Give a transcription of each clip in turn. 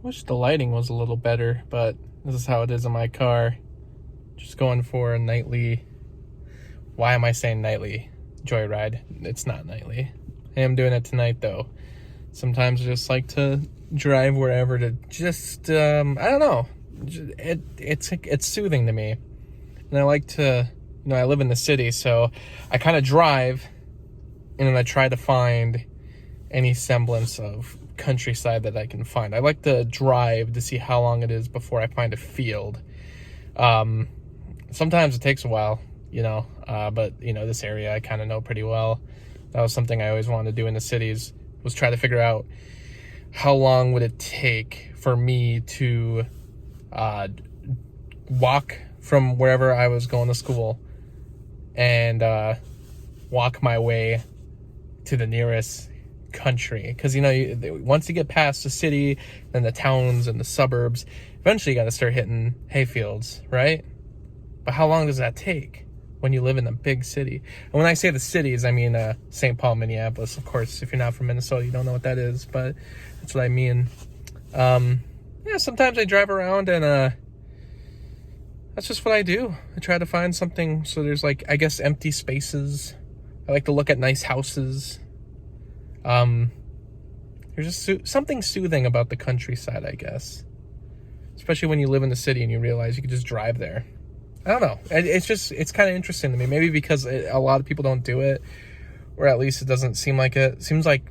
Wish the lighting was a little better, but this is how it is in my car. Just going for a nightly, why am I saying nightly, joyride. It's not nightly. I am doing it tonight though. Sometimes I just like to drive wherever to just, I don't know. It's soothing to me. And I like to, I live in the city, so I kind of drive and then I try to find any semblance of countryside that I can find. I like to drive to see how long it is before I find a field. Sometimes it takes a while, but this area I kind of know pretty well. That was something I always wanted to do in the cities, was try to figure out how long would it take for me to walk from wherever I was going to school and walk my way to the nearest country. Because once you get past the city, then the towns and the suburbs, eventually you got to start hitting hayfields, right? But how long does that take when you live in a big city? And when I say the cities, I mean St. Paul, Minneapolis. Of course, if you're not from Minnesota, you don't know what that is, but that's what I mean. Sometimes I drive around and that's just what I do. I try to find something, so there's empty spaces. I like to look at nice houses. There's just something soothing about the countryside, I guess. Especially when you live in the city and you realize you can just drive there. I don't know. It's kind of interesting to me. Maybe because a lot of people don't do it, or at least it doesn't seem like it. It seems like,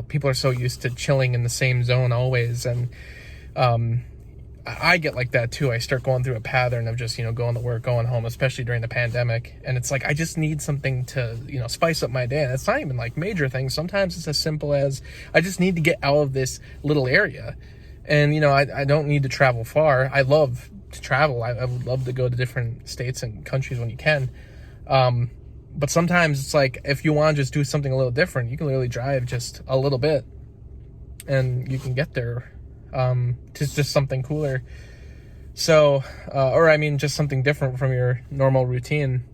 people are so used to chilling in the same zone always. And I get like that too. I start going through a pattern of just, going to work, going home, especially during the pandemic. And it's like, I just need something to, spice up my day. And it's not even like major things. Sometimes it's as simple as I just need to get out of this little area. And, I don't need to travel far. I love to travel. I would love to go to different states and countries when you can. But sometimes it's like, if you want to just do something a little different, you can literally drive just a little bit and you can get there. To just something cooler. So, just something different from your normal routine.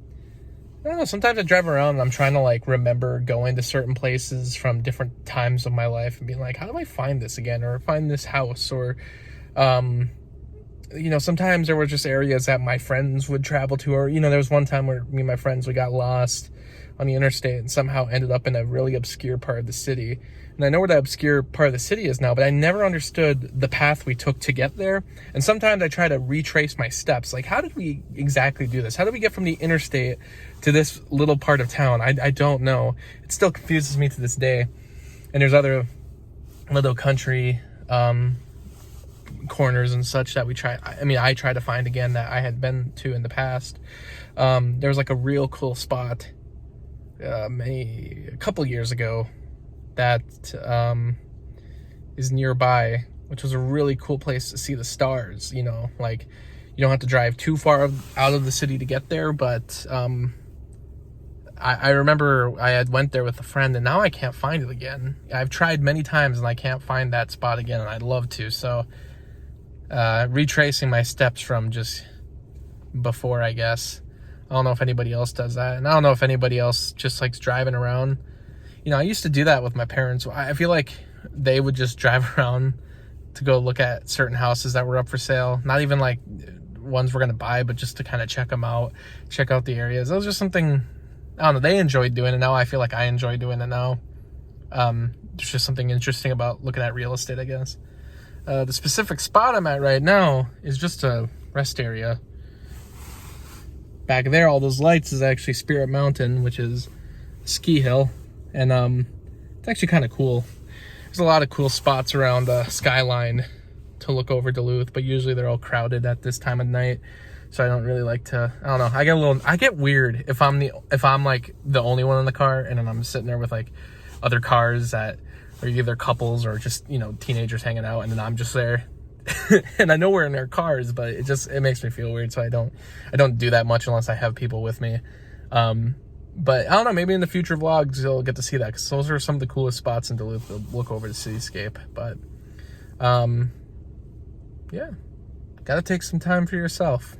I don't know, sometimes I drive around and I'm trying to remember going to certain places from different times of my life and being like, how do I find this again? Or find this house? Or, sometimes there were just areas that my friends would travel to, or, there was one time where me and my friends, we got lost on the interstate and somehow ended up in a really obscure part of the city. And I know where that obscure part of the city is now, but I never understood the path we took to get there. And sometimes I try to retrace my steps. Like, how did we exactly do this? How did we get from the interstate to this little part of town? I don't know. It still confuses me to this day. And there's other little country corners and such that I try to find again that I had been to in the past. There was a real cool spot a couple years ago that is nearby, which was a really cool place to see the stars. You don't have to drive too far out of the city to get there, but I remember I had went there with a friend and now I can't find it again. I've tried many times and I can't find that spot again, and I'd love to. So retracing my steps from just before, I guess. I don't know if anybody else does that, and I don't know if anybody else just likes driving around. I used to do that with my parents. I feel like they would just drive around to go look at certain houses that were up for sale. Not even ones we're going to buy, but just to kind of check them out, check out the areas. That was just something, I don't know, they enjoyed doing it. Now I feel like I enjoy doing it now. There's just something interesting about looking at real estate, I guess. The specific spot I'm at right now is just a rest area. Back there, all those lights is actually Spirit Mountain, which is a ski hill. And it's actually kind of cool. There's a lot of cool spots around the skyline to look over Duluth, but usually they're all crowded at this time of night. So I don't really like to, I don't know. I get weird if I'm the only one in the car and then I'm sitting there with other cars that are either couples or just, teenagers hanging out, and then I'm just there. And I know we're in their cars, but it makes me feel weird. So I don't do that much unless I have people with me. But I don't know, maybe in the future vlogs you'll get to see that, because those are some of the coolest spots in Duluth to look over the cityscape. But yeah, gotta take some time for yourself.